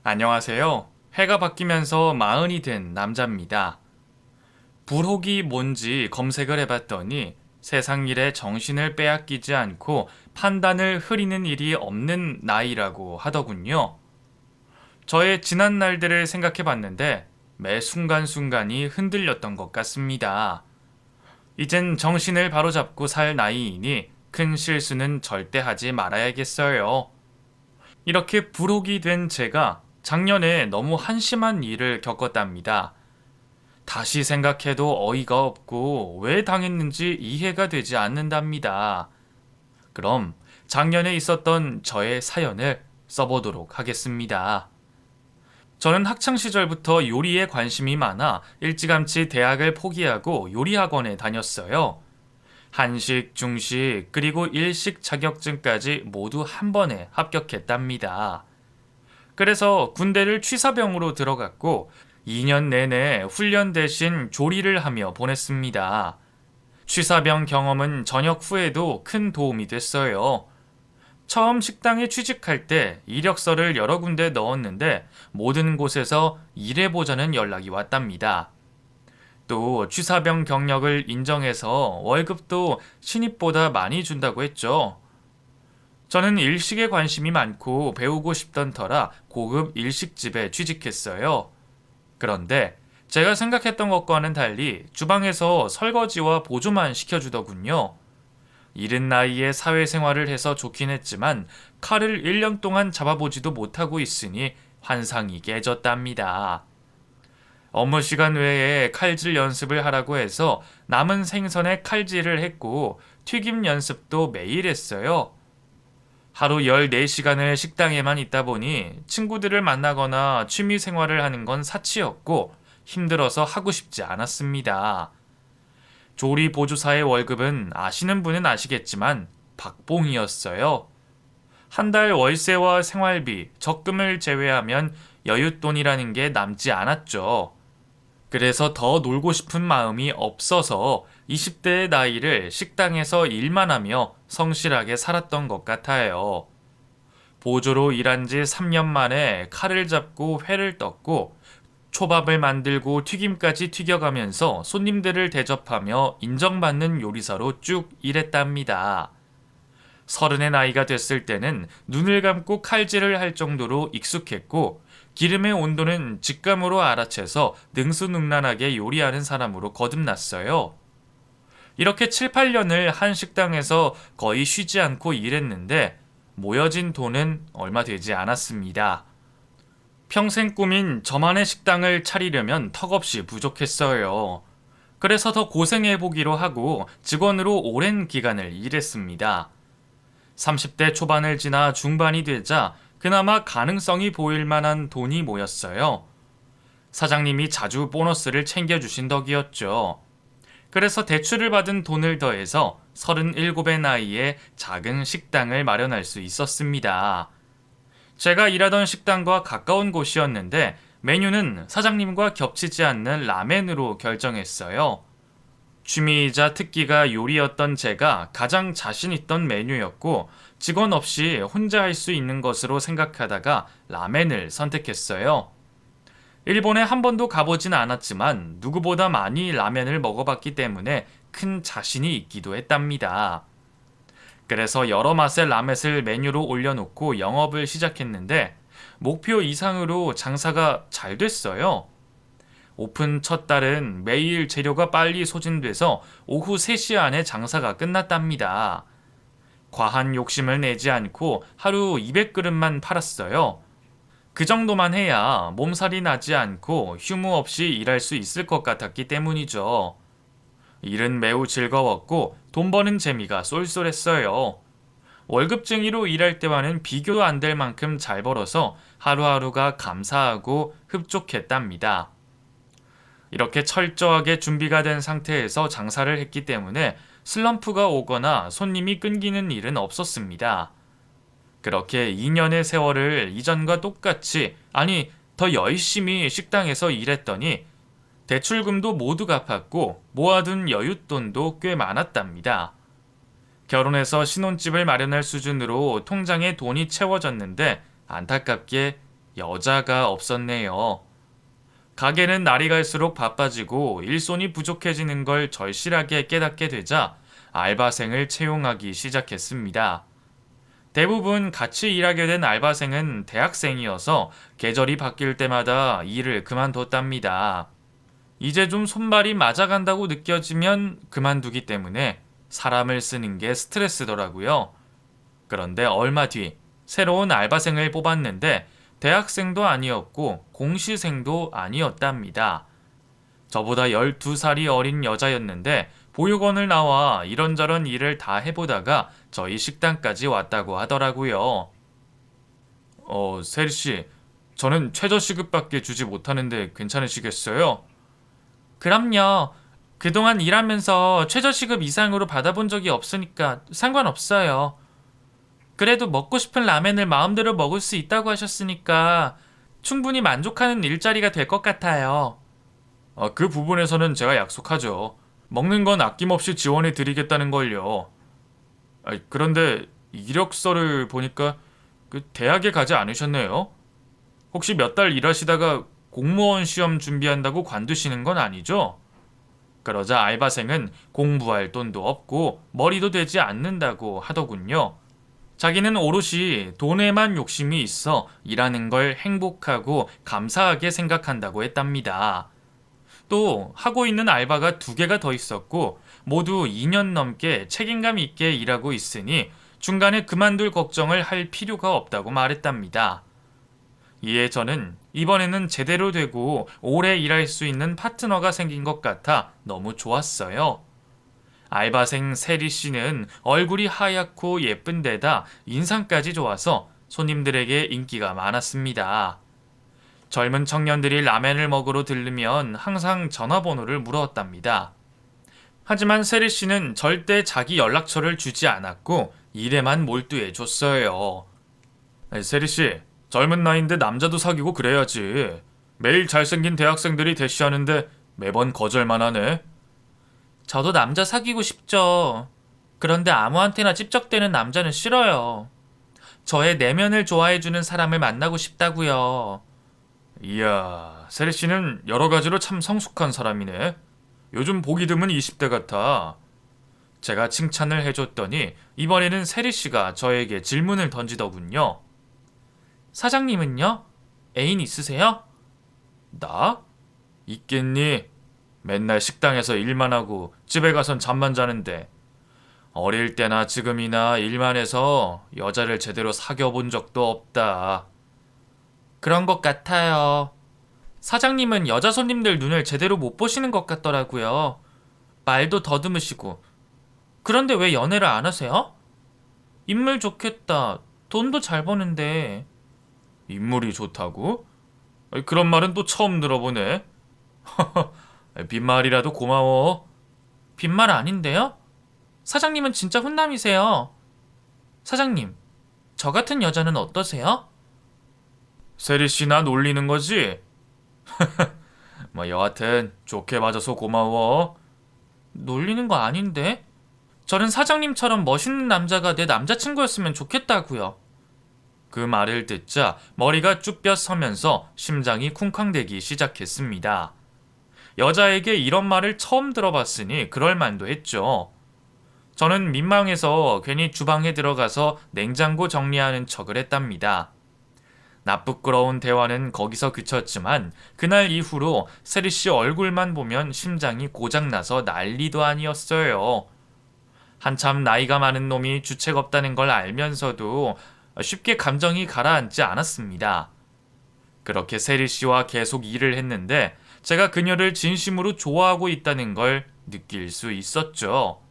안녕하세요. 해가 바뀌면서 마흔이 된 남자입니다. 불혹이 뭔지 검색을 해봤더니 세상 일에 정신을 빼앗기지 않고 판단을 흐리는 일이 없는 나이라고 하더군요. 저의 지난 날들을 생각해봤는데 매 순간순간이 흔들렸던 것 같습니다. 이젠 정신을 바로잡고 살 나이이니 큰 실수는 절대 하지 말아야겠어요. 이렇게 불혹이 된 제가 작년에 너무 한심한 일을 겪었답니다. 다시 생각해도 어이가 없고 왜 당했는지 이해가 되지 않는답니다. 그럼 작년에 있었던 저의 사연을 써보도록 하겠습니다. 저는 학창시절부터 요리에 관심이 많아 일찌감치 대학을 포기하고 요리학원에 다녔어요. 한식, 중식, 그리고 일식 자격증까지 모두 한 번에 합격했답니다. 그래서 군대를 취사병으로 들어갔고 2년 내내 훈련 대신 조리를 하며 보냈습니다. 취사병 경험은 전역 후에도 큰 도움이 됐어요. 처음 식당에 취직할 때 이력서를 여러 군데 넣었는데 모든 곳에서 일해보자는 연락이 왔답니다. 또 취사병 경력을 인정해서 월급도 신입보다 많이 준다고 했죠. 저는 일식에 관심이 많고 배우고 싶던 터라 고급 일식집에 취직했어요. 그런데 제가 생각했던 것과는 달리 주방에서 설거지와 보조만 시켜주더군요. 이른 나이에 사회생활을 해서 좋긴 했지만 칼을 1년 동안 잡아보지도 못하고 있으니 환상이 깨졌답니다. 업무 시간 외에 칼질 연습을 하라고 해서 남은 생선에 칼질을 했고 튀김 연습도 매일 했어요. 하루 14시간을 식당에만 있다 보니 친구들을 만나거나 취미 생활을 하는 건 사치였고 힘들어서 하고 싶지 않았습니다. 조리 보조사의 월급은 아시는 분은 아시겠지만 박봉이었어요. 한 달 월세와 생활비, 적금을 제외하면 여윳돈이라는 게 남지 않았죠. 그래서 더 놀고 싶은 마음이 없어서 20대의 나이를 식당에서 일만 하며 성실하게 살았던 것 같아요. 보조로 일한 지 3년 만에 칼을 잡고 회를 떴고 초밥을 만들고 튀김까지 튀겨가면서 손님들을 대접하며 인정받는 요리사로 쭉 일했답니다. 서른의 나이가 됐을 때는 눈을 감고 칼질을 할 정도로 익숙했고 기름의 온도는 직감으로 알아채서 능수능란하게 요리하는 사람으로 거듭났어요. 이렇게 7, 8년을 한 식당에서 거의 쉬지 않고 일했는데 모여진 돈은 얼마 되지 않았습니다. 평생 꿈인 저만의 식당을 차리려면 턱없이 부족했어요. 그래서 더 고생해보기로 하고 직원으로 오랜 기간을 일했습니다. 30대 초반을 지나 중반이 되자 그나마 가능성이 보일 만한 돈이 모였어요. 사장님이 자주 보너스를 챙겨주신 덕이었죠. 그래서 대출을 받은 돈을 더해서 37의 나이에 작은 식당을 마련할 수 있었습니다. 제가 일하던 식당과 가까운 곳이었는데 메뉴는 사장님과 겹치지 않는 라멘으로 결정했어요. 취미이자 특기가 요리였던 제가 가장 자신 있던 메뉴였고 직원 없이 혼자 할 수 있는 것으로 생각하다가 라멘을 선택했어요. 일본에 한 번도 가보진 않았지만 누구보다 많이 라멘을 먹어봤기 때문에 큰 자신이 있기도 했답니다. 그래서 여러 맛의 라멘을 메뉴로 올려놓고 영업을 시작했는데 목표 이상으로 장사가 잘 됐어요. 오픈 첫 달은 매일 재료가 빨리 소진돼서 오후 3시 안에 장사가 끝났답니다. 과한 욕심을 내지 않고 하루 200그릇만 팔았어요. 그 정도만 해야 몸살이 나지 않고 휴무 없이 일할 수 있을 것 같았기 때문이죠. 일은 매우 즐거웠고 돈 버는 재미가 쏠쏠했어요. 월급쟁이로 일할 때와는 비교도 안 될 만큼 잘 벌어서 하루하루가 감사하고 흡족했답니다. 이렇게 철저하게 준비가 된 상태에서 장사를 했기 때문에 슬럼프가 오거나 손님이 끊기는 일은 없었습니다. 그렇게 2년의 세월을 이전과 똑같이, 아니, 더 열심히 식당에서 일했더니 대출금도 모두 갚았고 모아둔 여윳돈도 꽤 많았답니다. 결혼해서 신혼집을 마련할 수준으로 통장에 돈이 채워졌는데 안타깝게 여자가 없었네요. 가게는 날이 갈수록 바빠지고 일손이 부족해지는 걸 절실하게 깨닫게 되자 알바생을 채용하기 시작했습니다. 대부분 같이 일하게 된 알바생은 대학생이어서 계절이 바뀔 때마다 일을 그만뒀답니다. 이제 좀 손발이 맞아간다고 느껴지면 그만두기 때문에 사람을 쓰는 게 스트레스더라고요. 그런데 얼마 뒤 새로운 알바생을 뽑았는데 대학생도 아니었고 공시생도 아니었답니다. 저보다 12살이 어린 여자였는데 보육원을 나와 이런저런 일을 다 해보다가 저희 식당까지 왔다고 하더라고요. 세리씨, 저는 최저시급밖에 주지 못하는데 괜찮으시겠어요? 그럼요. 그동안 일하면서 최저시급 이상으로 받아본 적이 없으니까 상관없어요. 그래도 먹고 싶은 라멘을 마음대로 먹을 수 있다고 하셨으니까 충분히 만족하는 일자리가 될 것 같아요. 그 부분에서는 제가 약속하죠. 먹는 건 아낌없이 지원해 드리겠다는 걸요. 그런데 이력서를 보니까 대학에 가지 않으셨네요. 혹시 몇 달 일하시다가 공무원 시험 준비한다고 관두시는 건 아니죠? 그러자 알바생은 공부할 돈도 없고 머리도 되지 않는다고 하더군요. 자기는 오롯이 돈에만 욕심이 있어 일하는 걸 행복하고 감사하게 생각한다고 했답니다. 또 하고 있는 알바가 2개가 더 있었고 모두 2년 넘게 책임감 있게 일하고 있으니 중간에 그만둘 걱정을 할 필요가 없다고 말했답니다. 이에 저는 이번에는 제대로 되고 오래 일할 수 있는 파트너가 생긴 것 같아 너무 좋았어요. 알바생 세리 씨는 얼굴이 하얗고 예쁜 데다 인상까지 좋아서 손님들에게 인기가 많았습니다. 젊은 청년들이 라멘을 먹으러 들르면 항상 전화번호를 물어왔답니다. 하지만 세리 씨는 절대 자기 연락처를 주지 않았고 일에만 몰두해 줬어요. 세리 씨, 젊은 나이인데 남자도 사귀고 그래야지. 매일 잘생긴 대학생들이 대시하는데 매번 거절만 하네. 저도 남자 사귀고 싶죠. 그런데 아무한테나 찝적대는 남자는 싫어요. 저의 내면을 좋아해주는 사람을 만나고 싶다고요. 이야, 세리 씨는 여러 가지로 참 성숙한 사람이네. 요즘 보기 드문 20대 같아. 제가 칭찬을 해줬더니 이번에는 세리 씨가 저에게 질문을 던지더군요. 사장님은요? 애인 있으세요? 나? 있겠니? 맨날 식당에서 일만 하고 집에 가선 잠만 자는데 어릴 때나 지금이나 일만 해서 여자를 제대로 사귀어 본 적도 없다. 그런 것 같아요. 사장님은 여자 손님들 눈을 제대로 못 보시는 것 같더라고요. 말도 더듬으시고. 그런데 왜 연애를 안 하세요? 인물 좋겠다. 돈도 잘 버는데. 인물이 좋다고? 그런 말은 또 처음 들어보네. 빈말이라도 고마워. 빈말 아닌데요? 사장님은 진짜 훈남이세요. 사장님, 저 같은 여자는 어떠세요? 세리 씨 나 놀리는 거지? 여하튼 좋게 봐줘서 고마워. 놀리는 거 아닌데? 저는 사장님처럼 멋있는 남자가 내 남자친구였으면 좋겠다고요. 그 말을 듣자 머리가 쭈뼛 서면서 심장이 쿵쾅대기 시작했습니다. 여자에게 이런 말을 처음 들어봤으니 그럴 만도 했죠. 저는 민망해서 괜히 주방에 들어가서 냉장고 정리하는 척을 했답니다. 나쁘끄러운 대화는 거기서 그쳤지만 그날 이후로 세리 씨 얼굴만 보면 심장이 고장나서 난리도 아니었어요. 한참 나이가 많은 놈이 주책 없다는 걸 알면서도 쉽게 감정이 가라앉지 않았습니다. 그렇게 세리 씨와 계속 일을 했는데 제가 그녀를 진심으로 좋아하고 있다는 걸 느낄 수 있었죠.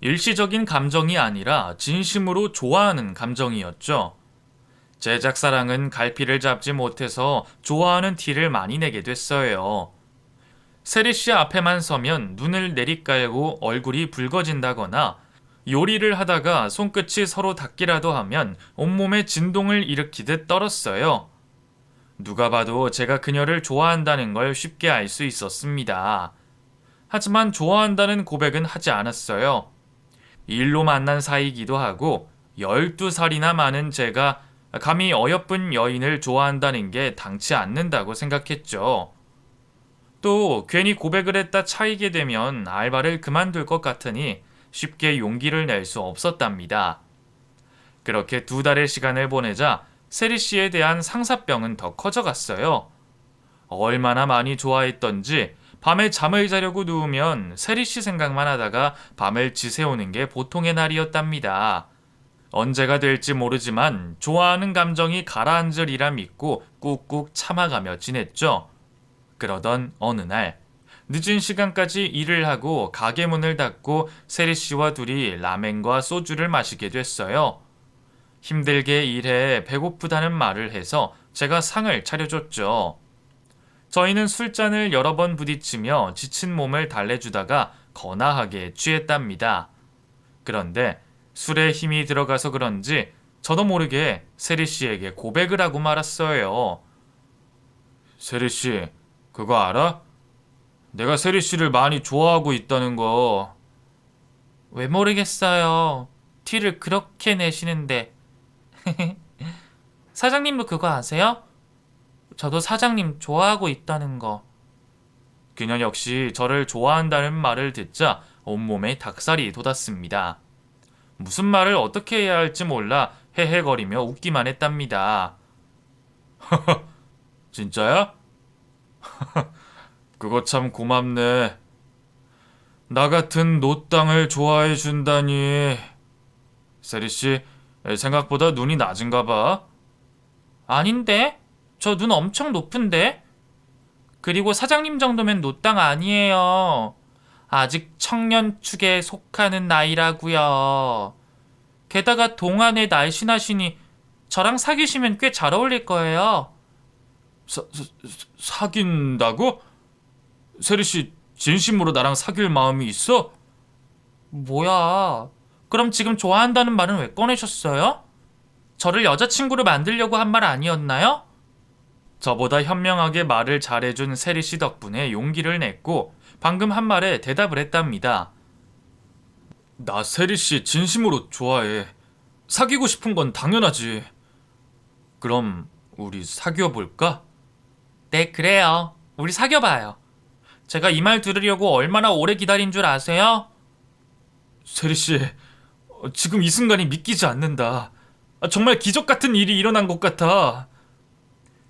일시적인 감정이 아니라 진심으로 좋아하는 감정이었죠. 제 짝사랑은 갈피를 잡지 못해서 좋아하는 티를 많이 내게 됐어요. 세리 씨 앞에만 서면 눈을 내리깔고 얼굴이 붉어진다거나 요리를 하다가 손끝이 서로 닿기라도 하면 온몸에 진동을 일으키듯 떨었어요. 누가 봐도 제가 그녀를 좋아한다는 걸 쉽게 알 수 있었습니다. 하지만 좋아한다는 고백은 하지 않았어요. 일로 만난 사이이기도 하고 12살이나 많은 제가 감히 어여쁜 여인을 좋아한다는 게 당치 않는다고 생각했죠. 또 괜히 고백을 했다 차이게 되면 알바를 그만둘 것 같으니 쉽게 용기를 낼 수 없었답니다. 그렇게 2달의 시간을 보내자 세리 씨에 대한 상사병은 더 커져갔어요. 얼마나 많이 좋아했던지 밤에 잠을 자려고 누우면 세리 씨 생각만 하다가 밤을 지새우는 게 보통의 날이었답니다. 언제가 될지 모르지만 좋아하는 감정이 가라앉으리라 믿고 꾹꾹 참아가며 지냈죠. 그러던 어느 날 늦은 시간까지 일을 하고 가게 문을 닫고 세리 씨와 둘이 라멘과 소주를 마시게 됐어요. 힘들게 일해 배고프다는 말을 해서 제가 상을 차려줬죠. 저희는 술잔을 여러 번 부딪히며 지친 몸을 달래주다가 거나하게 취했답니다. 그런데 술에 힘이 들어가서 그런지 저도 모르게 세리 씨에게 고백을 하고 말았어요. 세리 씨, 그거 알아? 내가 세리 씨를 많이 좋아하고 있다는 거. 왜 모르겠어요. 티를 그렇게 내시는데. 사장님도 그거 아세요? 저도 사장님 좋아하고 있다는 거. 그녀 역시 저를 좋아한다는 말을 듣자 온몸에 닭살이 돋았습니다. 무슨 말을 어떻게 해야 할지 몰라 헤헤거리며 웃기만 했답니다. 진짜야? 그거 참 고맙네. 나 같은 노땅을 좋아해 준다니. 세리씨, 생각보다 눈이 낮은가 봐. 아닌데? 저 눈 엄청 높은데? 그리고 사장님 정도면 노땅 아니에요. 아직 청년축에 속하는 나이라고요. 게다가 동안에 날씬하시니 저랑 사귀시면 꽤 잘 어울릴 거예요. 사귄다고? 세리씨, 진심으로 나랑 사귈 마음이 있어? 뭐야? 그럼 지금 좋아한다는 말은 왜 꺼내셨어요? 저를 여자친구로 만들려고 한 말 아니었나요? 저보다 현명하게 말을 잘해준 세리 씨 덕분에 용기를 냈고 방금 한 말에 대답을 했답니다. 나 세리 씨 진심으로 좋아해. 사귀고 싶은 건 당연하지. 그럼 우리 사귀어 볼까? 네, 그래요. 우리 사귀어봐요. 제가 이 말 들으려고 얼마나 오래 기다린 줄 아세요? 세리 씨, 지금 이 순간이 믿기지 않는다. 정말 기적 같은 일이 일어난 것 같아.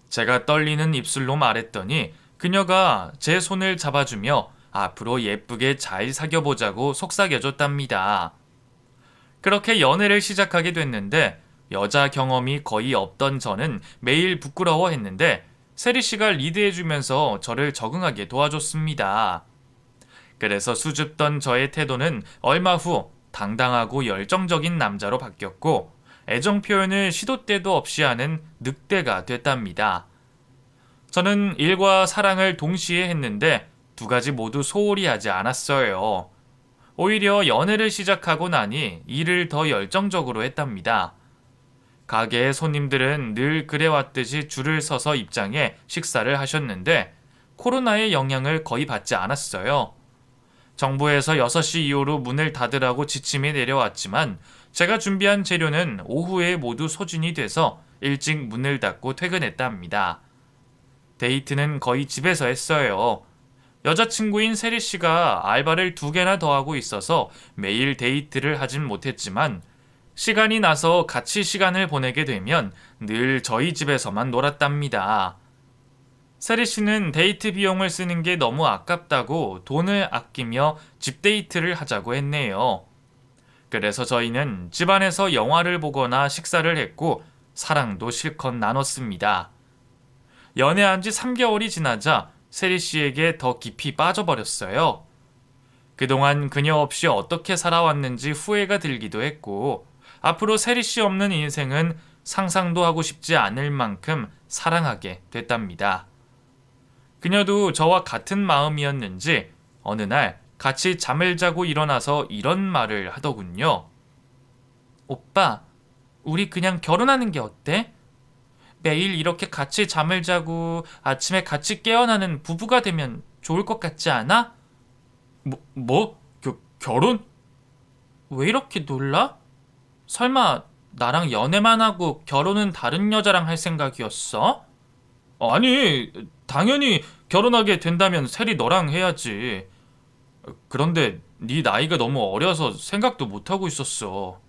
제가 떨리는 입술로 말했더니 그녀가 제 손을 잡아주며 앞으로 예쁘게 잘 사귀어보자고 속삭여줬답니다. 그렇게 연애를 시작하게 됐는데 여자 경험이 거의 없던 저는 매일 부끄러워했는데 세리 씨가 리드해주면서 저를 적응하게 도와줬습니다. 그래서 수줍던 저의 태도는 얼마 후 당당하고 열정적인 남자로 바뀌었고 애정 표현을 시도 때도 없이 하는 늑대가 됐답니다. 저는 일과 사랑을 동시에 했는데 2가지 모두 소홀히 하지 않았어요. 오히려 연애를 시작하고 나니 일을 더 열정적으로 했답니다. 가게의 손님들은 늘 그래왔듯이 줄을 서서 입장해 식사를 하셨는데 코로나의 영향을 거의 받지 않았어요. 정부에서 6시 이후로 문을 닫으라고 지침이 내려왔지만 제가 준비한 재료는 오후에 모두 소진이 돼서 일찍 문을 닫고 퇴근했답니다. 데이트는 거의 집에서 했어요. 여자친구인 세리 씨가 알바를 2개나 더 하고 있어서 매일 데이트를 하진 못했지만 시간이 나서 같이 시간을 보내게 되면 늘 저희 집에서만 놀았답니다. 세리 씨는 데이트 비용을 쓰는 게 너무 아깝다고 돈을 아끼며 집 데이트를 하자고 했네요. 그래서 저희는 집안에서 영화를 보거나 식사를 했고 사랑도 실컷 나눴습니다. 연애한 지 3개월이 지나자 세리 씨에게 더 깊이 빠져버렸어요. 그동안 그녀 없이 어떻게 살아왔는지 후회가 들기도 했고 앞으로 세리 씨 없는 인생은 상상도 하고 싶지 않을 만큼 사랑하게 됐답니다. 그녀도 저와 같은 마음이었는지 어느 날 같이 잠을 자고 일어나서 이런 말을 하더군요. 오빠, 우리 그냥 결혼하는 게 어때? 매일 이렇게 같이 잠을 자고 아침에 같이 깨어나는 부부가 되면 좋을 것 같지 않아? 결혼? 왜 이렇게 놀라? 설마 나랑 연애만 하고 결혼은 다른 여자랑 할 생각이었어? 아니, 당연히 결혼하게 된다면 세리 너랑 해야지. 그런데 네 나이가 너무 어려서 생각도 못하고 있었어.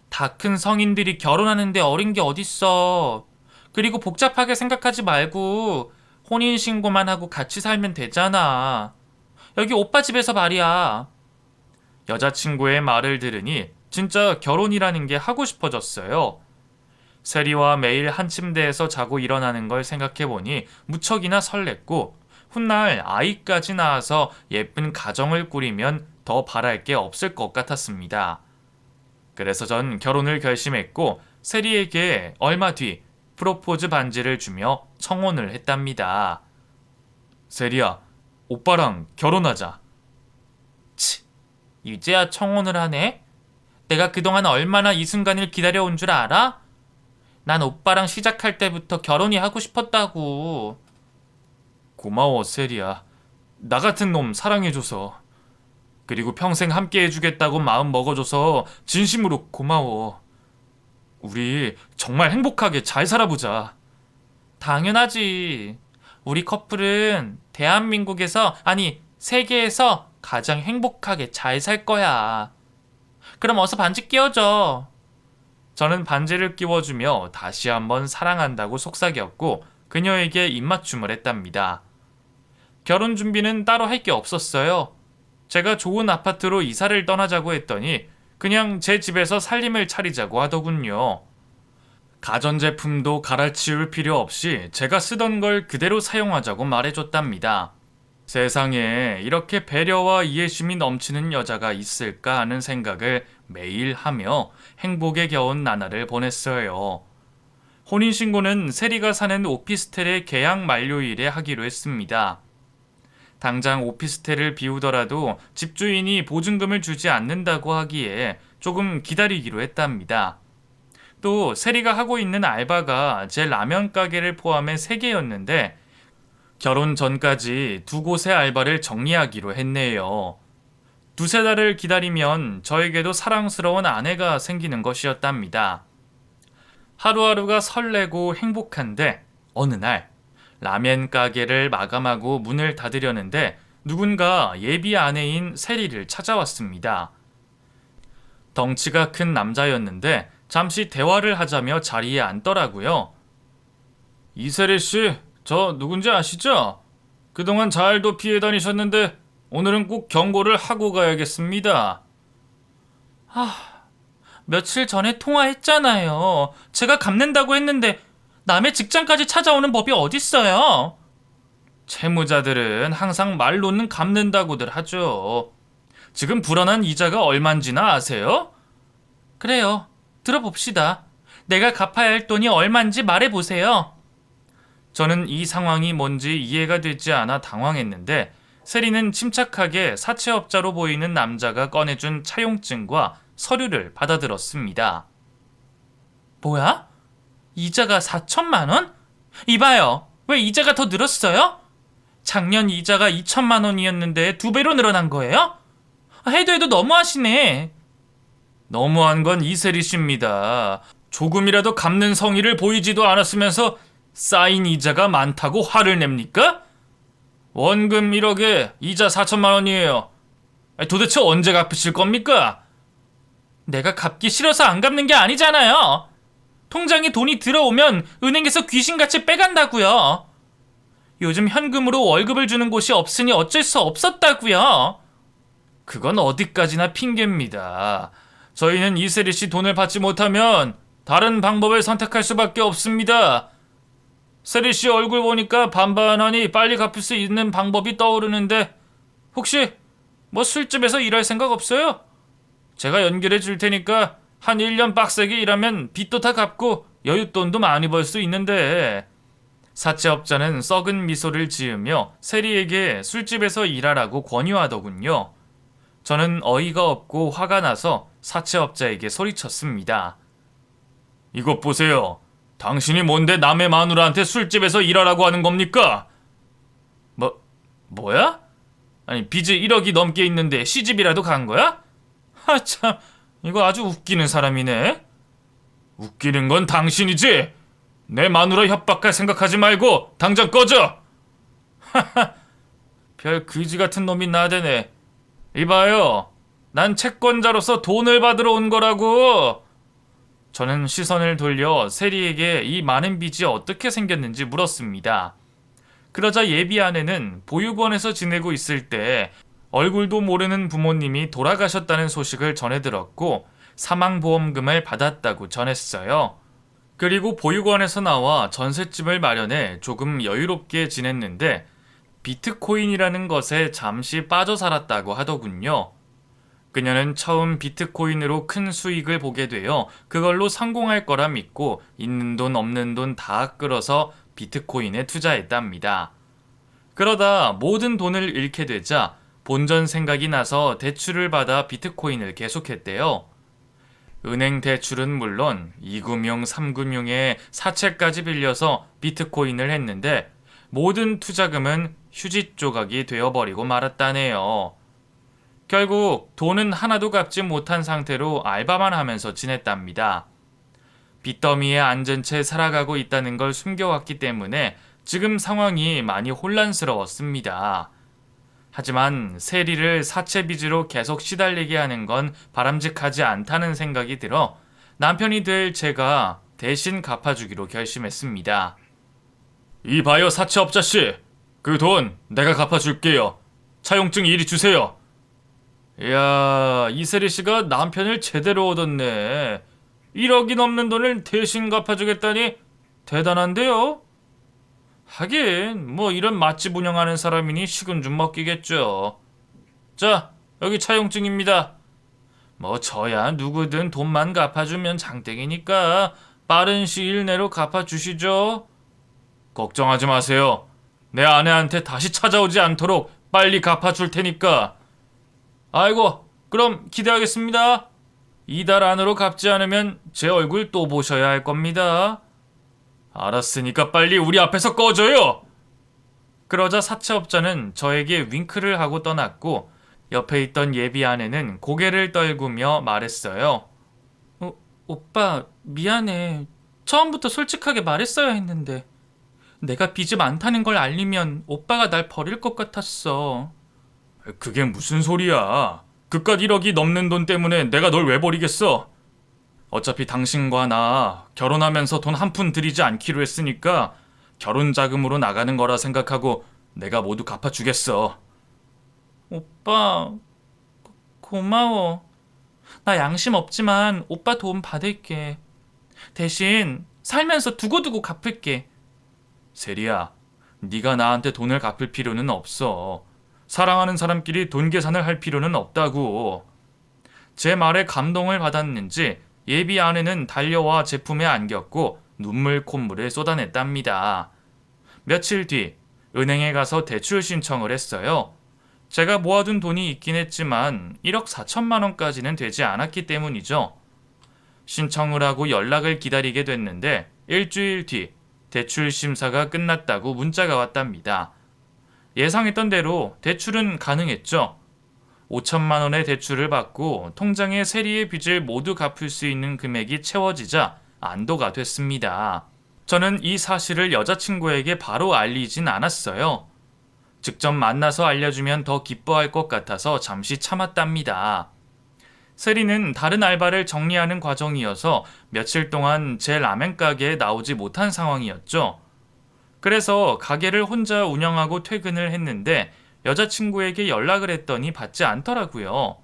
다 큰 성인들이 결혼하는데 어린 게 어딨어. 그리고 복잡하게 생각하지 말고 혼인신고만 하고 같이 살면 되잖아. 여기 오빠 집에서 말이야. 여자친구의 말을 들으니 진짜 결혼이라는 게 하고 싶어졌어요. 세리와 매일 한 침대에서 자고 일어나는 걸 생각해보니 무척이나 설렜고 훗날 아이까지 낳아서 예쁜 가정을 꾸리면 더 바랄 게 없을 것 같았습니다. 그래서 전 결혼을 결심했고 세리에게 얼마 뒤 프로포즈 반지를 주며 청혼을 했답니다. 세리야, 오빠랑 결혼하자. 치, 이제야 청혼을 하네? 내가 그동안 얼마나 이 순간을 기다려온 줄 알아? 난 오빠랑 시작할 때부터 결혼이 하고 싶었다고. 고마워, 세리야. 나 같은 놈 사랑해줘서. 그리고 평생 함께 해주겠다고 마음 먹어줘서 진심으로 고마워. 우리 정말 행복하게 잘 살아보자. 당연하지. 우리 커플은 대한민국에서, 아니, 세계에서 가장 행복하게 잘 살 거야. 그럼 어서 반지 끼워줘. 저는 반지를 끼워주며 다시 한번 사랑한다고 속삭였고 그녀에게 입맞춤을 했답니다. 결혼 준비는 따로 할 게 없었어요. 제가 좋은 아파트로 이사를 떠나자고 했더니 그냥 제 집에서 살림을 차리자고 하더군요. 가전제품도 갈아치울 필요 없이 제가 쓰던 걸 그대로 사용하자고 말해줬답니다. 세상에 이렇게 배려와 이해심이 넘치는 여자가 있을까 하는 생각을 매일 하며 행복에 겨운 나날을 보냈어요. 혼인신고는 세리가 사는 오피스텔의 계약 만료일에 하기로 했습니다. 당장 오피스텔을 비우더라도 집주인이 보증금을 주지 않는다고 하기에 조금 기다리기로 했답니다. 또 세리가 하고 있는 알바가 제 라면 가게를 포함해 3개였는데 결혼 전까지 2곳의 알바를 정리하기로 했네요. 2~3달을 기다리면 저에게도 사랑스러운 아내가 생기는 것이었답니다. 하루하루가 설레고 행복한데 어느 날 라면 가게를 마감하고 문을 닫으려는데 누군가 예비 아내인 세리를 찾아왔습니다. 덩치가 큰 남자였는데 잠시 대화를 하자며 자리에 앉더라고요. 이세리 씨, 저 누군지 아시죠? 그동안 잘도 피해 다니셨는데 오늘은 꼭 경고를 하고 가야겠습니다. 며칠 전에 통화했잖아요. 제가 갚는다고 했는데 남의 직장까지 찾아오는 법이 어딨어요? 채무자들은 항상 말로는 갚는다고들 하죠. 지금 불어난 이자가 얼만지나 아세요? 그래요. 들어봅시다. 내가 갚아야 할 돈이 얼만지 말해보세요. 저는 이 상황이 뭔지 이해가 되지 않아 당황했는데 세리는 침착하게 사채업자로 보이는 남자가 꺼내준 차용증과 서류를 받아들었습니다. 뭐야? 이자가 4천만 원? 이봐요. 왜 이자가 더 늘었어요? 작년 이자가 2천만 원이었는데 2배로 늘어난 거예요? 해도 너무하시네. 너무한 건 이세리 씨입니다. 조금이라도 갚는 성의를 보이지도 않았으면서 쌓인 이자가 많다고 화를 냅니까? 원금 1억에 이자 4천만 원이에요. 도대체 언제 갚으실 겁니까? 내가 갚기 싫어서 안 갚는 게 아니잖아요. 통장에 돈이 들어오면 은행에서 귀신같이 빼간다고요. 요즘 현금으로 월급을 주는 곳이 없으니 어쩔 수 없었다고요. 그건 어디까지나 핑계입니다. 저희는 이세리 씨 돈을 받지 못하면 다른 방법을 선택할 수밖에 없습니다. 세리 씨 얼굴 보니까 반반하니 빨리 갚을 수 있는 방법이 떠오르는데 혹시 뭐 술집에서 일할 생각 없어요? 제가 연결해 줄 테니까 한 1년 빡세게 일하면 빚도 다 갚고 여윳돈도 많이 벌 수 있는데. 사채업자는 썩은 미소를 지으며 세리에게 술집에서 일하라고 권유하더군요. 저는 어이가 없고 화가 나서 사채업자에게 소리쳤습니다. 이것 보세요. 당신이 뭔데 남의 마누라한테 술집에서 일하라고 하는 겁니까? 뭐야? 아니 빚이 1억이 넘게 있는데 시집이라도 간 거야? 참, 이거 아주 웃기는 사람이네. 웃기는 건 당신이지? 내 마누라 협박할 생각하지 말고 당장 꺼져! 별 그지 같은 놈이 나대네. 이봐요. 난 채권자로서 돈을 받으러 온 거라고. 저는 시선을 돌려 세리에게 이 많은 빚이 어떻게 생겼는지 물었습니다. 그러자 예비 아내는 보육원에서 지내고 있을 때 얼굴도 모르는 부모님이 돌아가셨다는 소식을 전해 들었고 사망보험금을 받았다고 전했어요. 그리고 보육원에서 나와 전셋집을 마련해 조금 여유롭게 지냈는데 비트코인이라는 것에 잠시 빠져 살았다고 하더군요. 그녀는 처음 비트코인으로 큰 수익을 보게 되어 그걸로 성공할 거라 믿고 있는 돈 없는 돈 다 끌어서 비트코인에 투자했답니다. 그러다 모든 돈을 잃게 되자 본전 생각이 나서 대출을 받아 비트코인을 계속했대요. 은행 대출은 물론 2금융, 3금융에 사채까지 빌려서 비트코인을 했는데 모든 투자금은 휴지 조각이 되어버리고 말았다네요. 결국 돈은 하나도 갚지 못한 상태로 알바만 하면서 지냈답니다. 빚더미에 앉은 채 살아가고 있다는 걸 숨겨왔기 때문에 지금 상황이 많이 혼란스러웠습니다. 하지만 세리를 사채빚으로 계속 시달리게 하는 건 바람직하지 않다는 생각이 들어 남편이 될 제가 대신 갚아주기로 결심했습니다. 이봐요 사채업자씨, 그 돈 내가 갚아줄게요. 차용증 이리 주세요. 이야, 이세리 씨가 남편을 제대로 얻었네. 1억이 넘는 돈을 대신 갚아주겠다니 대단한데요? 하긴 뭐 이런 맛집 운영하는 사람이니 식은 죽 먹기겠죠. 자, 여기 차용증입니다. 뭐 저야 누구든 돈만 갚아주면 장땡이니까 빠른 시일 내로 갚아주시죠. 걱정하지 마세요. 내 아내한테 다시 찾아오지 않도록 빨리 갚아줄 테니까. 아이고, 그럼 기대하겠습니다. 이달 안으로 갚지 않으면 제 얼굴 또 보셔야 할 겁니다. 알았으니까 빨리 우리 앞에서 꺼져요. 그러자 사채업자는 저에게 윙크를 하고 떠났고 옆에 있던 예비 아내는 고개를 떨구며 말했어요. 오빠 미안해. 처음부터 솔직하게 말했어야 했는데 내가 빚이 많다는 걸 알리면 오빠가 날 버릴 것 같았어. 그게 무슨 소리야. 그깟 1억이 넘는 돈 때문에 내가 널 왜 버리겠어. 어차피 당신과 나 결혼하면서 돈 한 푼 들이지 않기로 했으니까 결혼 자금으로 나가는 거라 생각하고 내가 모두 갚아주겠어. 오빠 고마워. 나 양심 없지만 오빠 도움 받을게. 대신 살면서 두고두고 갚을게. 세리야, 네가 나한테 돈을 갚을 필요는 없어. 사랑하는 사람끼리 돈 계산을 할 필요는 없다고. 제 말에 감동을 받았는지 예비 아내는 달려와 제품에 안겼고 눈물 콧물을 쏟아냈답니다. 며칠 뒤 은행에 가서 대출 신청을 했어요. 제가 모아둔 돈이 있긴 했지만 1억 4천만 원까지는 되지 않았기 때문이죠. 신청을 하고 연락을 기다리게 됐는데 일주일 뒤 대출 심사가 끝났다고 문자가 왔답니다. 예상했던 대로 대출은 가능했죠. 5천만 원의 대출을 받고 통장에 세리의 빚을 모두 갚을 수 있는 금액이 채워지자 안도가 됐습니다. 저는 이 사실을 여자친구에게 바로 알리진 않았어요. 직접 만나서 알려주면 더 기뻐할 것 같아서 잠시 참았답니다. 세리는 다른 알바를 정리하는 과정이어서 며칠 동안 제 라멘 가게에 나오지 못한 상황이었죠. 그래서 가게를 혼자 운영하고 퇴근을 했는데 여자친구에게 연락을 했더니 받지 않더라고요.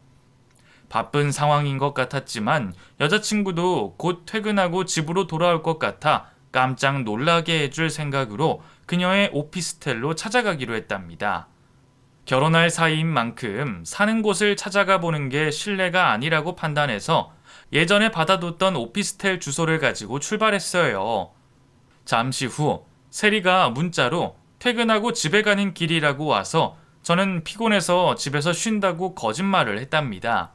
바쁜 상황인 것 같았지만 여자친구도 곧 퇴근하고 집으로 돌아올 것 같아 깜짝 놀라게 해줄 생각으로 그녀의 오피스텔로 찾아가기로 했답니다. 결혼할 사이인 만큼 사는 곳을 찾아가 보는 게 신뢰가 아니라고 판단해서 예전에 받아뒀던 오피스텔 주소를 가지고 출발했어요. 잠시 후 세리가 문자로 퇴근하고 집에 가는 길이라고 와서 저는 피곤해서 집에서 쉰다고 거짓말을 했답니다.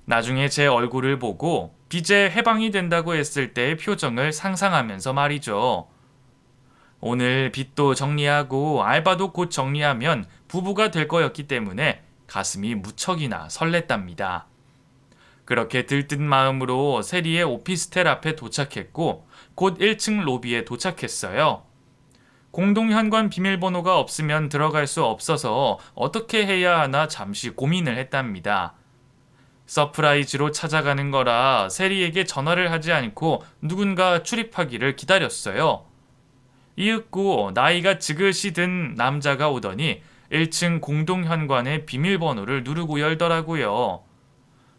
나중에 제 얼굴을 보고 빚에 해방이 된다고 했을 때의 표정을 상상하면서 말이죠. 오늘 빚도 정리하고 알바도 곧 정리하면 부부가 될 거였기 때문에 가슴이 무척이나 설렜답니다. 그렇게 들뜬 마음으로 세리의 오피스텔 앞에 도착했고 곧 1층 로비에 도착했어요. 공동현관 비밀번호가 없으면 들어갈 수 없어서 어떻게 해야 하나 잠시 고민을 했답니다. 서프라이즈로 찾아가는 거라 세리에게 전화를 하지 않고 누군가 출입하기를 기다렸어요. 이윽고 나이가 지긋이 든 남자가 오더니 1층 공동현관의 비밀번호를 누르고 열더라고요.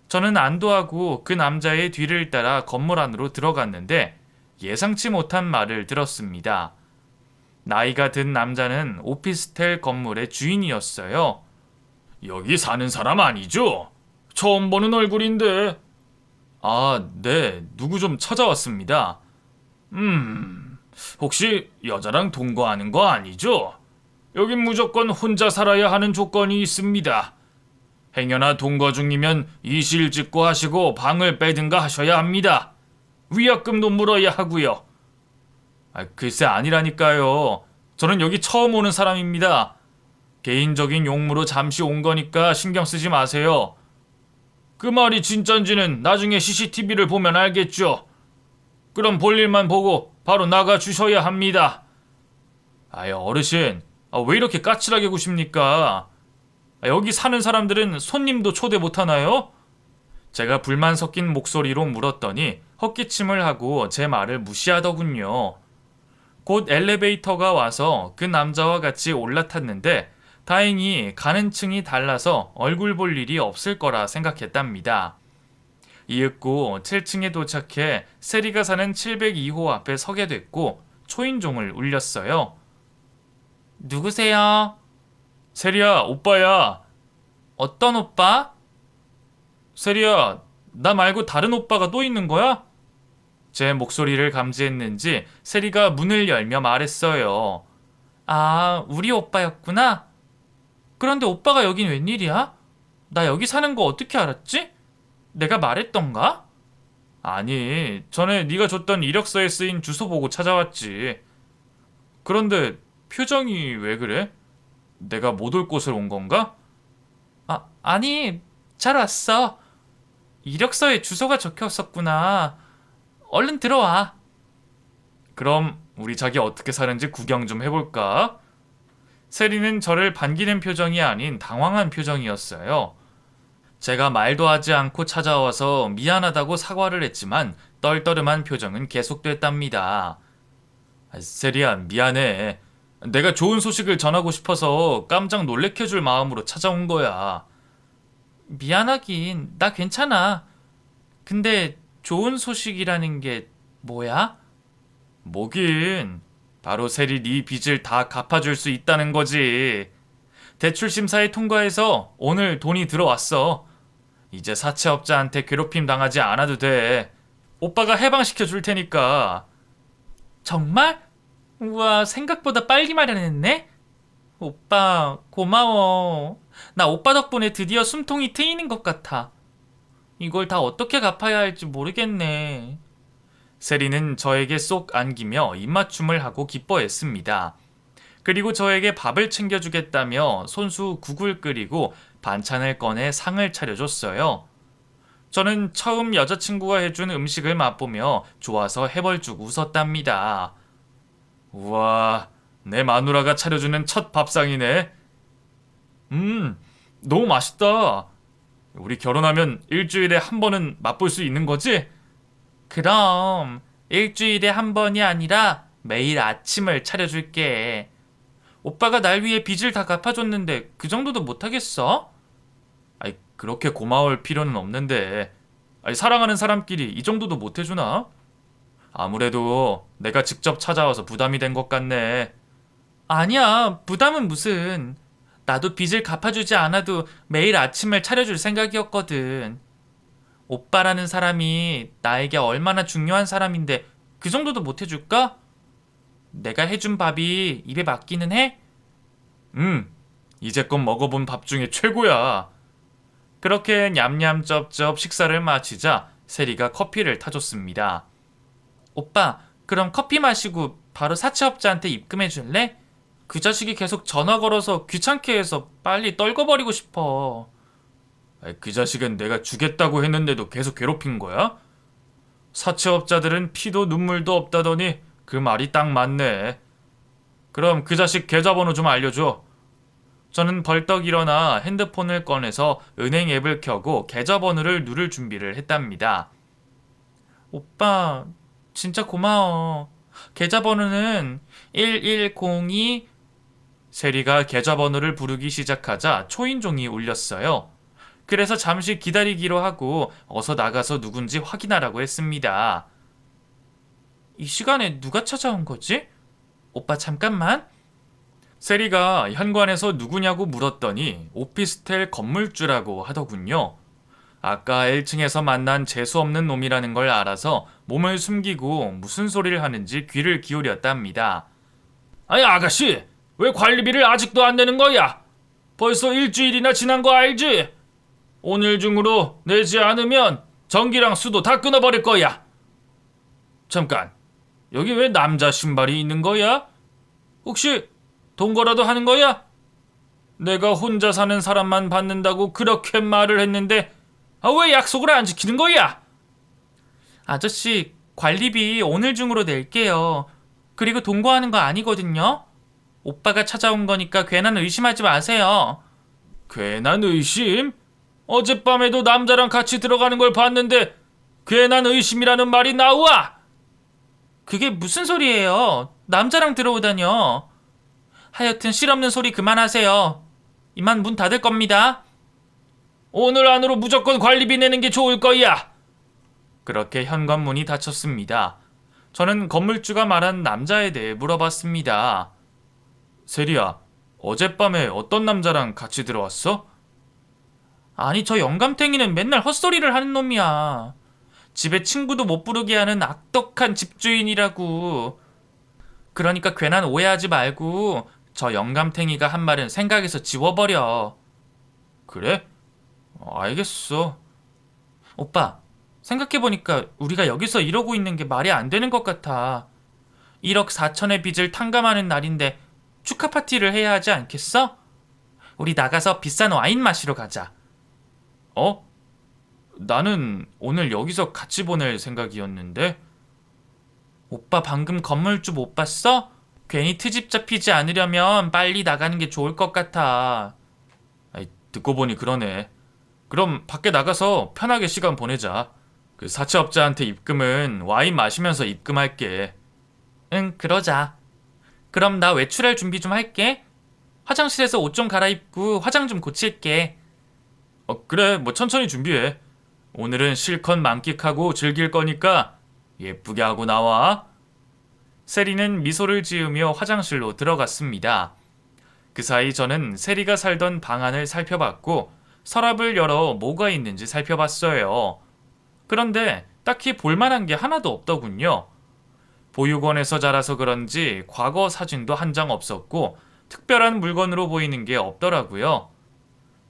저는 안도하고 그 남자의 뒤를 따라 건물 안으로 들어갔는데 예상치 못한 말을 들었습니다. 나이가 든 남자는 오피스텔 건물의 주인이었어요. 여기 사는 사람 아니죠? 처음 보는 얼굴인데. 아, 네. 누구 좀 찾아왔습니다. 혹시 여자랑 동거하는 거 아니죠? 여긴 무조건 혼자 살아야 하는 조건이 있습니다. 행여나 동거 중이면 이실직고 하시고 방을 빼든가 하셔야 합니다. 위약금도 물어야 하고요. 글쎄 아니라니까요. 저는 여기 처음 오는 사람입니다. 개인적인 용무로 잠시 온 거니까 신경 쓰지 마세요. 그 말이 진짠지는 나중에 CCTV를 보면 알겠죠. 그럼 볼 일만 보고 바로 나가 주셔야 합니다. 어르신, 왜 이렇게 까칠하게 구십니까? 여기 사는 사람들은 손님도 초대 못하나요? 제가 불만 섞인 목소리로 물었더니 헛기침을 하고 제 말을 무시하더군요. 곧 엘리베이터가 와서 그 남자와 같이 올라탔는데 다행히 가는 층이 달라서 얼굴 볼 일이 없을 거라 생각했답니다. 이윽고 7층에 도착해 세리가 사는 702호 앞에 서게 됐고 초인종을 울렸어요. 누구세요? 세리야, 오빠야. 어떤 오빠? 세리야, 나 말고 다른 오빠가 또 있는 거야? 제 목소리를 감지했는지 세리가 문을 열며 말했어요. 아, 우리 오빠였구나? 그런데 오빠가 여긴 웬일이야? 나 여기 사는 거 어떻게 알았지? 내가 말했던가? 아니, 전에 네가 줬던 이력서에 쓰인 주소 보고 찾아왔지. 그런데 표정이 왜 그래? 내가 못 올 곳을 온 건가? 아니, 잘 왔어. 이력서에 주소가 적혀있었구나. 얼른 들어와. 그럼 우리 자기 어떻게 사는지 구경 좀 해볼까? 세리는 저를 반기는 표정이 아닌 당황한 표정이었어요. 제가 말도 하지 않고 찾아와서 미안하다고 사과를 했지만 떨떠름한 표정은 계속됐답니다. 세리야, 미안해. 내가 좋은 소식을 전하고 싶어서 깜짝 놀래켜줄 마음으로 찾아온 거야. 미안하긴, 나 괜찮아. 근데 좋은 소식이라는 게 뭐야? 뭐긴, 바로 세리 네 빚을 다 갚아줄 수 있다는 거지. 대출 심사에 통과해서 오늘 돈이 들어왔어. 이제 사채업자한테 괴롭힘 당하지 않아도 돼. 오빠가 해방시켜 줄 테니까. 정말? 우와, 생각보다 빨리 마련했네? 오빠, 고마워. 나 오빠 덕분에 드디어 숨통이 트이는 것 같아. 이걸 다 어떻게 갚아야 할지 모르겠네. 세리는 저에게 쏙 안기며 입맞춤을 하고 기뻐했습니다. 그리고 저에게 밥을 챙겨주겠다며 손수 국을 끓이고 반찬을 꺼내 상을 차려줬어요. 저는 처음 여자친구가 해준 음식을 맛보며 좋아서 해벌쭉 웃었답니다. 우와, 내 마누라가 차려주는 첫 밥상이네. 너무 맛있다. 우리 결혼하면 일주일에 한 번은 맛볼 수 있는 거지? 그럼 일주일에 한 번이 아니라 매일 아침을 차려줄게. 오빠가 날 위해 빚을 다 갚아줬는데 그 정도도 못하겠어? 그렇게 고마울 필요는 없는데. 사랑하는 사람끼리 이 정도도 못해주나? 아무래도 내가 직접 찾아와서 부담이 된 것 같네. 아니야, 부담은 무슨. 나도 빚을 갚아주지 않아도 매일 아침을 차려줄 생각이었거든. 오빠라는 사람이 나에게 얼마나 중요한 사람인데 그 정도도 못해줄까? 내가 해준 밥이 입에 맞기는 해? 이제껏 먹어본 밥 중에 최고야. 그렇게 냠냠쩝쩝 식사를 마치자 세리가 커피를 타줬습니다. 오빠, 그럼 커피 마시고 바로 사채업자한테 입금해 줄래? 그 자식이 계속 전화 걸어서 귀찮게 해서 빨리 떨궈버리고 싶어. 그 자식은 내가 주겠다고 했는데도 계속 괴롭힌 거야? 사채업자들은 피도 눈물도 없다더니 그 말이 딱 맞네. 그럼 그 자식 계좌번호 좀 알려줘. 저는 벌떡 일어나 핸드폰을 꺼내서 은행 앱을 켜고 계좌번호를 누를 준비를 했답니다. 오빠, 진짜 고마워. 계좌번호는 1102. 세리가 계좌번호를 부르기 시작하자 초인종이 울렸어요. 그래서 잠시 기다리기로 하고 어서 나가서 누군지 확인하라고 했습니다. 이 시간에 누가 찾아온 거지? 오빠 잠깐만. 세리가 현관에서 누구냐고 물었더니 오피스텔 건물주라고 하더군요. 아까 1층에서 만난 재수없는 놈이라는 걸 알아서 몸을 숨기고 무슨 소리를 하는지 귀를 기울였답니다. 아니 아가씨, 왜 관리비를 아직도 안 내는 거야? 벌써 일주일이나 지난 거 알지? 오늘 중으로 내지 않으면 전기랑 수도 다 끊어버릴 거야. 잠깐, 여기 왜 남자 신발이 있는 거야? 혹시 동거라도 하는 거야? 내가 혼자 사는 사람만 받는다고 그렇게 말을 했는데 왜 약속을 안 지키는 거야? 아저씨, 관리비 오늘 중으로 낼게요. 그리고 동거하는 거 아니거든요. 오빠가 찾아온 거니까 괜한 의심하지 마세요. 괜한 의심? 어젯밤에도 남자랑 같이 들어가는 걸 봤는데 괜한 의심이라는 말이 나와? 그게 무슨 소리예요? 남자랑 들어오다뇨. 하여튼 실없는 소리 그만하세요. 이만 문 닫을 겁니다. 오늘 안으로 무조건 관리비 내는 게 좋을 거야. 그렇게 현관문이 닫혔습니다. 저는 건물주가 말한 남자에 대해 물어봤습니다. 세리야, 어젯밤에 어떤 남자랑 같이 들어왔어? 아니, 저 영감탱이는 맨날 헛소리를 하는 놈이야. 집에 친구도 못 부르게 하는 악독한 집주인이라고. 그러니까 괜한 오해하지 말고 저 영감탱이가 한 말은 생각에서 지워버려. 그래? 알겠어. 오빠, 생각해보니까 우리가 여기서 이러고 있는 게 말이 안 되는 것 같아. 1억 4천의 빚을 탕감하는 날인데 축하 파티를 해야 하지 않겠어? 우리 나가서 비싼 와인 마시러 가자. 어? 나는 오늘 여기서 같이 보낼 생각이었는데. 오빠 방금 건물주 못 봤어? 괜히 트집 잡히지 않으려면 빨리 나가는 게 좋을 것 같아. 듣고 보니 그러네. 그럼 밖에 나가서 편하게 시간 보내자. 그 사채업자한테 입금은 와인 마시면서 입금할게. 응, 그러자. 그럼 나 외출할 준비 좀 할게. 화장실에서 옷 좀 갈아입고 화장 좀 고칠게. 그래, 뭐 천천히 준비해. 오늘은 실컷 만끽하고 즐길 거니까 예쁘게 하고 나와. 세리는 미소를 지으며 화장실로 들어갔습니다. 그 사이 저는 세리가 살던 방 안을 살펴봤고 서랍을 열어 뭐가 있는지 살펴봤어요. 그런데 딱히 볼만한 게 하나도 없더군요. 보육원에서 자라서 그런지 과거 사진도 한 장 없었고 특별한 물건으로 보이는 게 없더라고요.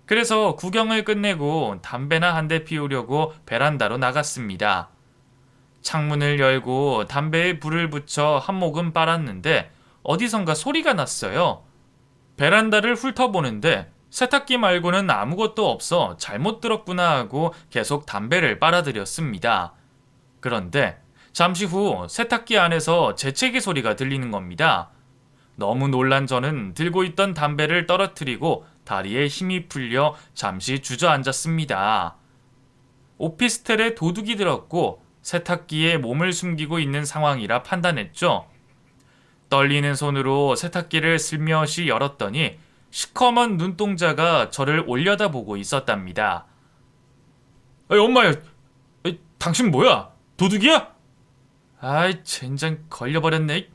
그래서 구경을 끝내고 담배나 한 대 피우려고 베란다로 나갔습니다. 창문을 열고 담배에 불을 붙여 한 모금 빨았는데 어디선가 소리가 났어요. 베란다를 훑어보는데 세탁기 말고는 아무것도 없어 잘못 들었구나 하고 계속 담배를 빨아들였습니다. 그런데 잠시 후 세탁기 안에서 재채기 소리가 들리는 겁니다. 너무 놀란 저는 들고 있던 담배를 떨어뜨리고 다리에 힘이 풀려 잠시 주저앉았습니다. 오피스텔에 도둑이 들었고 세탁기에 몸을 숨기고 있는 상황이라 판단했죠. 떨리는 손으로 세탁기를 슬며시 열었더니 시커먼 눈동자가 저를 올려다보고 있었답니다. 엄마야, 당신 뭐야? 도둑이야? 아이, 젠장 걸려버렸네.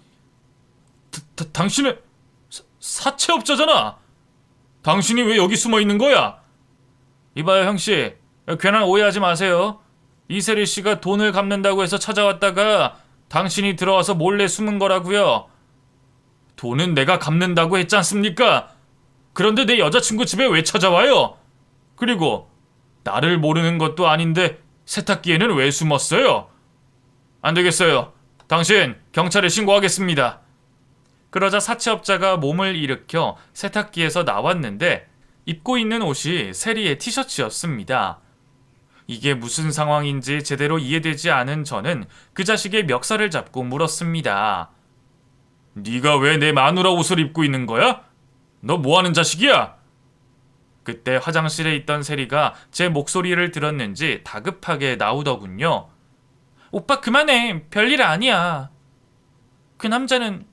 당신은 사채업자잖아. 당신이 왜 여기 숨어 있는 거야? 이봐요, 형씨. 괜한 오해하지 마세요. 이세리 씨가 돈을 갚는다고 해서 찾아왔다가 당신이 들어와서 몰래 숨은 거라고요. 돈은 내가 갚는다고 했지 않습니까? 그런데 내 여자친구 집에 왜 찾아와요? 그리고 나를 모르는 것도 아닌데 세탁기에는 왜 숨었어요? 안 되겠어요. 당신 경찰에 신고하겠습니다. 그러자 사채업자가 몸을 일으켜 세탁기에서 나왔는데 입고 있는 옷이 세리의 티셔츠였습니다. 이게 무슨 상황인지 제대로 이해되지 않은 저는 그 자식의 멱살을 잡고 물었습니다. 네가 왜 내 마누라 옷을 입고 있는 거야? 너 뭐하는 자식이야? 그때 화장실에 있던 세리가 제 목소리를 들었는지 다급하게 나오더군요. 오빠 그만해. 별일 아니야. 그 남자는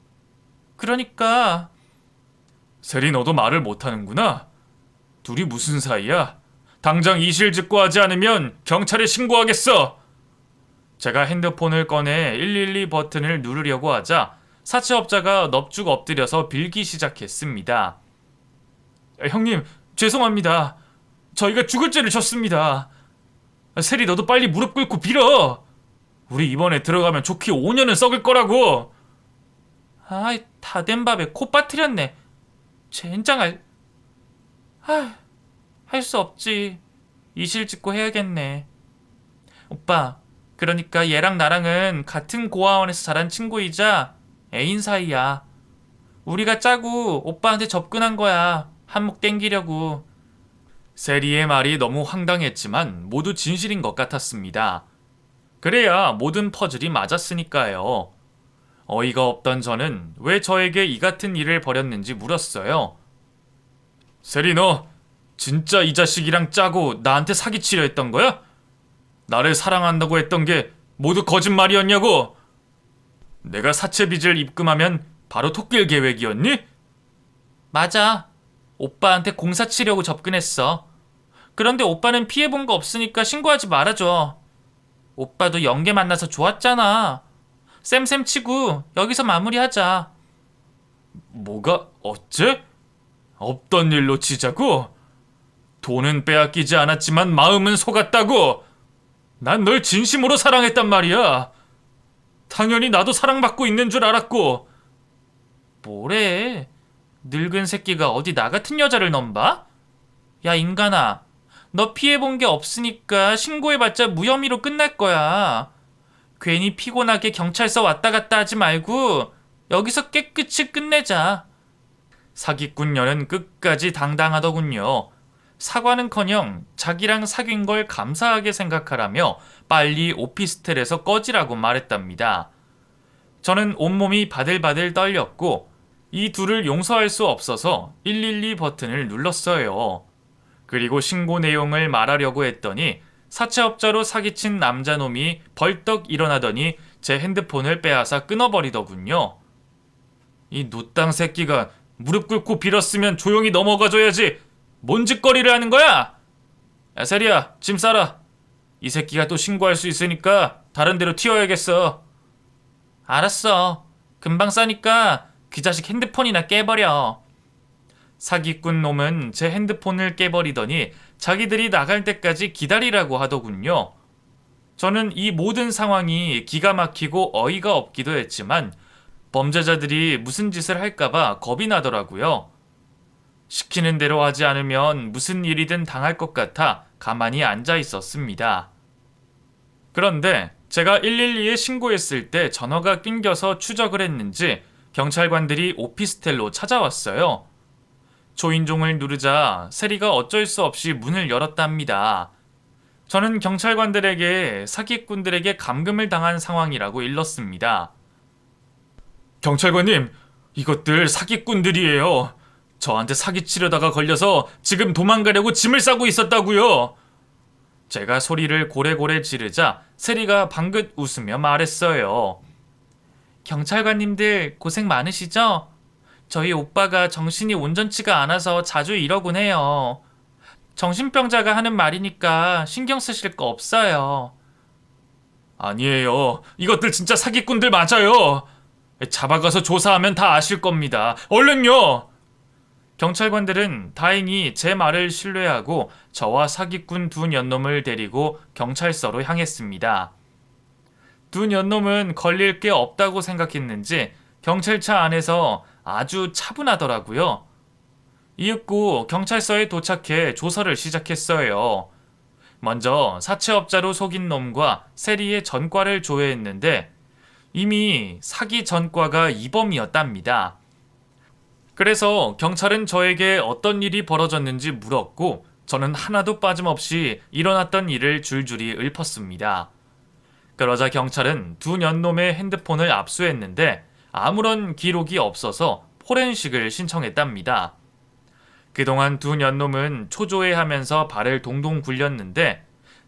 그러니까 세리 너도 말을 못하는구나. 둘이 무슨 사이야? 당장 이실직고하지 않으면 경찰에 신고하겠어. 제가 핸드폰을 꺼내 112 버튼을 누르려고 하자 사채업자가 넙죽 엎드려서 빌기 시작했습니다. 형님, 죄송합니다. 저희가 죽을 죄를 졌습니다. 세리 너도 빨리 무릎 꿇고 빌어. 우리 이번에 들어가면 좋게 5년은 썩을 거라고. 아이, 다 된 밥에 코 빠뜨렸네. 젠장할. 할 수 없지. 이실직고 해야겠네. 오빠, 그러니까 얘랑 나랑은 같은 고아원에서 자란 친구이자 애인 사이야. 우리가 짜고 오빠한테 접근한 거야. 한몫 땡기려고. 세리의 말이 너무 황당했지만 모두 진실인 것 같았습니다. 그래야 모든 퍼즐이 맞았으니까요. 어이가 없던 저는 왜 저에게 이 같은 일을 벌였는지 물었어요. 세리 너 진짜 이 자식이랑 짜고 나한테 사기치려 했던 거야? 나를 사랑한다고 했던 게 모두 거짓말이었냐고? 내가 사채 빚을 입금하면 바로 토낄 계획이었니? 맞아. 오빠한테 공사 치려고 접근했어. 그런데 오빠는 피해본 거 없으니까 신고하지 말아줘. 오빠도 영계 만나서 좋았잖아. 쌤쌤 치고 여기서 마무리하자. 뭐가 어째? 없던 일로 치자고? 돈은 빼앗기지 않았지만 마음은 속았다고? 난 널 진심으로 사랑했단 말이야. 당연히 나도 사랑받고 있는 줄 알았고. 뭐래? 늙은 새끼가 어디 나 같은 여자를 넘봐? 야 인간아, 너 피해본 게 없으니까 신고해봤자 무혐의로 끝날 거야. 괜히 피곤하게 경찰서 왔다 갔다 하지 말고 여기서 깨끗이 끝내자. 사기꾼녀는 끝까지 당당하더군요. 사과는커녕 자기랑 사귄 걸 감사하게 생각하라며 빨리 오피스텔에서 꺼지라고 말했답니다. 저는 온몸이 바들바들 떨렸고 이 둘을 용서할 수 없어서 112 버튼을 눌렀어요. 그리고 신고 내용을 말하려고 했더니 사채업자로 사기친 남자놈이 벌떡 일어나더니 제 핸드폰을 빼앗아 끊어버리더군요. 이 노땅 새끼가 무릎 꿇고 빌었으면 조용히 넘어가줘야지 뭔 짓거리를 하는 거야? 야 세리야, 짐 싸라. 이 새끼가 또 신고할 수 있으니까 다른 데로 튀어야겠어. 알았어. 금방 싸니까 그 자식 핸드폰이나 깨버려. 사기꾼 놈은 제 핸드폰을 깨버리더니 자기들이 나갈 때까지 기다리라고 하더군요. 저는 이 모든 상황이 기가 막히고 어이가 없기도 했지만 범죄자들이 무슨 짓을 할까봐 겁이 나더라고요. 시키는 대로 하지 않으면 무슨 일이든 당할 것 같아 가만히 앉아 있었습니다. 그런데 제가 112에 신고했을 때 전화가 끊겨서 추적을 했는지 경찰관들이 오피스텔로 찾아왔어요. 초인종을 누르자 세리가 어쩔 수 없이 문을 열었답니다. 저는 경찰관들에게 사기꾼들에게 감금을 당한 상황이라고 일렀습니다. 경찰관님, 이것들 사기꾼들이에요. 저한테 사기치려다가 걸려서 지금 도망가려고 짐을 싸고 있었다고요. 제가 소리를 고래고래 지르자 세리가 방긋 웃으며 말했어요. 경찰관님들 고생 많으시죠? 저희 오빠가 정신이 온전치가 않아서 자주 이러곤 해요. 정신병자가 하는 말이니까 신경 쓰실 거 없어요. 아니에요. 이것들 진짜 사기꾼들 맞아요. 잡아가서 조사하면 다 아실 겁니다. 얼른요. 경찰관들은 다행히 제 말을 신뢰하고 저와 사기꾼 두 년놈을 데리고 경찰서로 향했습니다. 두 년놈은 걸릴 게 없다고 생각했는지 경찰차 안에서 아주 차분하더라고요. 이윽고 경찰서에 도착해 조사를 시작했어요. 먼저 사채업자로 속인 놈과 세리의 전과를 조회했는데 이미 사기 전과가 이범이었답니다. 그래서 경찰은 저에게 어떤 일이 벌어졌는지 물었고 저는 하나도 빠짐없이 일어났던 일을 줄줄이 읊었습니다. 그러자 경찰은 두 년놈의 핸드폰을 압수했는데 아무런 기록이 없어서 포렌식을 신청했답니다. 그동안 두 년놈은 초조해하면서 발을 동동 굴렸는데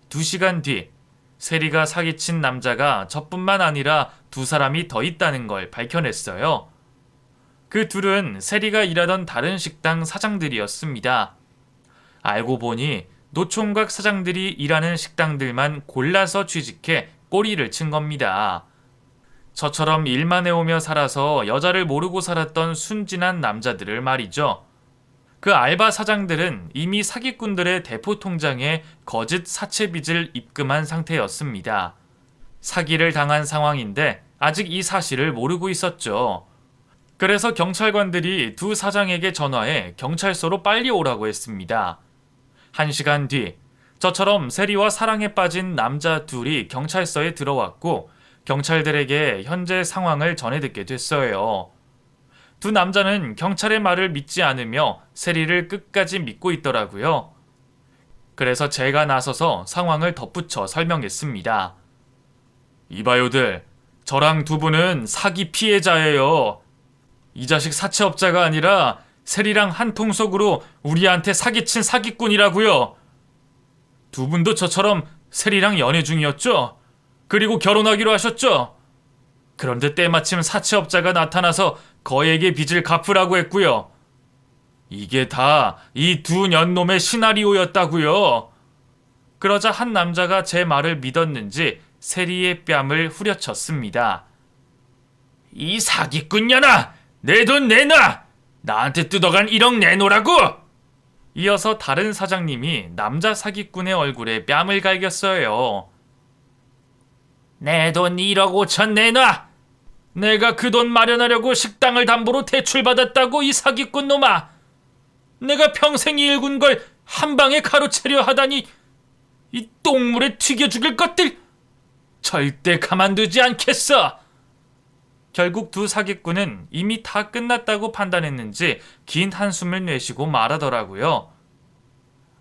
2시간 뒤 세리가 사기친 남자가 저뿐만 아니라 두 사람이 더 있다는 걸 밝혀냈어요. 그 둘은 세리가 일하던 다른 식당 사장들이었습니다. 알고 보니 노총각 사장들이 일하는 식당들만 골라서 취직해 꼬리를 친 겁니다. 저처럼 일만 해오며 살아서 여자를 모르고 살았던 순진한 남자들을 말이죠. 그 알바 사장들은 이미 사기꾼들의 대포 통장에 거짓 사채 빚을 입금한 상태였습니다. 사기를 당한 상황인데 아직 이 사실을 모르고 있었죠. 그래서 경찰관들이 두 사장에게 전화해 경찰서로 빨리 오라고 했습니다. 1시간 뒤 저처럼 세리와 사랑에 빠진 남자 둘이 경찰서에 들어왔고 경찰들에게 현재 상황을 전해 듣게 됐어요. 두 남자는 경찰의 말을 믿지 않으며 세리를 끝까지 믿고 있더라고요. 그래서 제가 나서서 상황을 덧붙여 설명했습니다. 이봐요들, 저랑 두 분은 사기 피해자예요. 이 자식 사채업자가 아니라 세리랑 한 통속으로 우리한테 사기친 사기꾼이라고요. 두 분도 저처럼 세리랑 연애 중이었죠? 그리고 결혼하기로 하셨죠? 그런데 때마침 사채업자가 나타나서 거액의 빚을 갚으라고 했고요. 이게 다 이 두 년놈의 시나리오였다고요. 그러자 한 남자가 제 말을 믿었는지 세리의 뺨을 후려쳤습니다. 이 사기꾼년아! 내 돈 내놔! 나한테 뜯어간 1억 내놓으라고! 이어서 다른 사장님이 남자 사기꾼의 얼굴에 뺨을 갈겼어요. 내 돈 1억 5천 내놔! 내가 그 돈 마련하려고 식당을 담보로 대출받았다고 이 사기꾼 놈아! 내가 평생 일군 걸 한 방에 가로채려 하다니 이 똥물에 튀겨 죽일 것들! 절대 가만두지 않겠어! 결국 두 사기꾼은 이미 다 끝났다고 판단했는지 긴 한숨을 내쉬고 말하더라고요.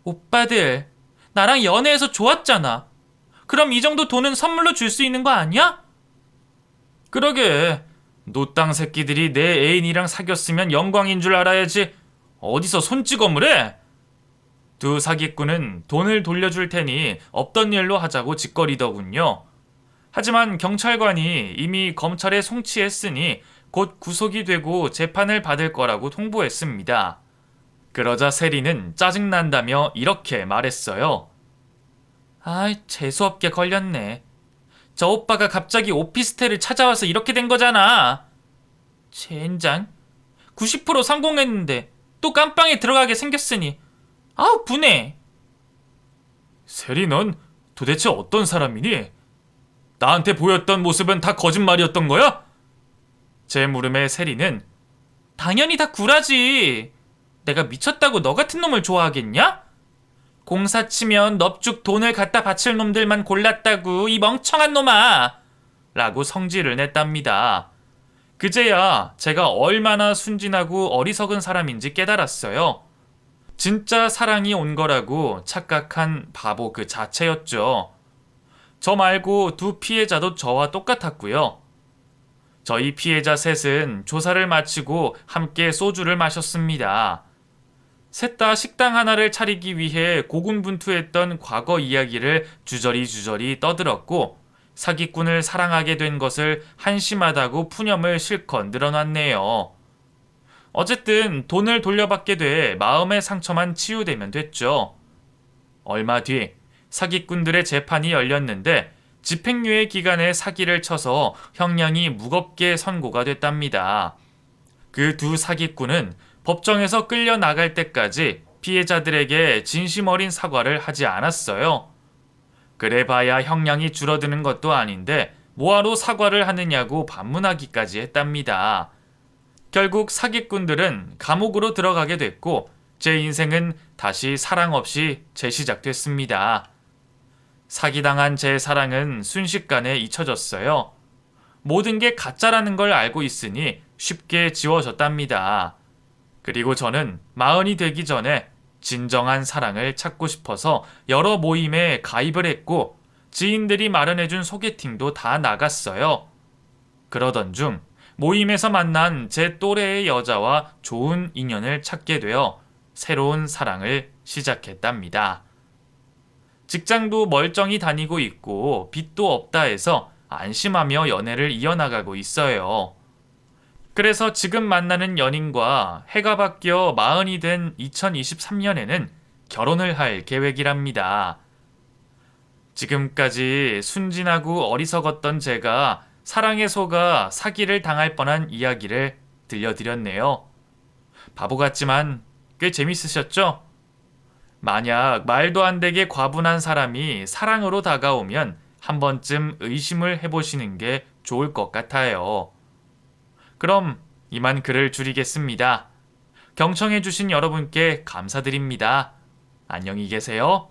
오빠들, 나랑 연애해서 좋았잖아. 그럼 이 정도 돈은 선물로 줄 수 있는 거 아니야? 그러게, 노땅 새끼들이 내 애인이랑 사귀었으면 영광인 줄 알아야지 어디서 손찌검을 해? 두 사기꾼은 돈을 돌려줄 테니 없던 일로 하자고 짓거리더군요. 하지만 경찰관이 이미 검찰에 송치했으니 곧 구속이 되고 재판을 받을 거라고 통보했습니다. 그러자 세리는 짜증난다며 이렇게 말했어요. 아이, 재수없게 걸렸네. 저 오빠가 갑자기 오피스텔을 찾아와서 이렇게 된 거잖아. 젠장. 90% 성공했는데 또 깜빵에 들어가게 생겼으니 아우 분해. 세리, 넌 도대체 어떤 사람이니? 나한테 보였던 모습은 다 거짓말이었던 거야? 제 물음에 세리는 당연히 다 구라지. 내가 미쳤다고 너 같은 놈을 좋아하겠냐? 공사 치면 넙죽 돈을 갖다 바칠 놈들만 골랐다고 이 멍청한 놈아! 라고 성질을 냈답니다. 그제야 제가 얼마나 순진하고 어리석은 사람인지 깨달았어요. 진짜 사랑이 온 거라고 착각한 바보 그 자체였죠. 저 말고 두 피해자도 저와 똑같았고요. 저희 피해자 셋은 조사를 마치고 함께 소주를 마셨습니다. 셋 다 식당 하나를 차리기 위해 고군분투했던 과거 이야기를 주저리 떠들었고 사기꾼을 사랑하게 된 것을 한심하다고 푸념을 실컷 늘어놨네요. 어쨌든 돈을 돌려받게 돼 마음의 상처만 치유되면 됐죠. 얼마 뒤 사기꾼들의 재판이 열렸는데 집행유예 기간에 사기를 쳐서 형량이 무겁게 선고가 됐답니다. 그 두 사기꾼은 법정에서 끌려나갈 때까지 피해자들에게 진심 어린 사과를 하지 않았어요. 그래봐야 형량이 줄어드는 것도 아닌데 뭐하러 사과를 하느냐고 반문하기까지 했답니다. 결국 사기꾼들은 감옥으로 들어가게 됐고 제 인생은 다시 사랑 없이 재시작됐습니다. 사기당한 제 사랑은 순식간에 잊혀졌어요. 모든 게 가짜라는 걸 알고 있으니 쉽게 지워졌답니다. 그리고 저는 마흔이 되기 전에 진정한 사랑을 찾고 싶어서 여러 모임에 가입을 했고 지인들이 마련해준 소개팅도 다 나갔어요. 그러던 중 모임에서 만난 제 또래의 여자와 좋은 인연을 찾게 되어 새로운 사랑을 시작했답니다. 직장도 멀쩡히 다니고 있고 빚도 없다 해서 안심하며 연애를 이어나가고 있어요. 그래서 지금 만나는 연인과 해가 바뀌어 마흔이 된 2023년에는 결혼을 할 계획이랍니다. 지금까지 순진하고 어리석었던 제가 사랑에 속아 사기를 당할 뻔한 이야기를 들려드렸네요. 바보 같지만 꽤 재밌으셨죠? 만약 말도 안 되게 과분한 사람이 사랑으로 다가오면 한 번쯤 의심을 해보시는 게 좋을 것 같아요. 그럼 이만 글을 줄이겠습니다. 경청해주신 여러분께 감사드립니다. 안녕히 계세요.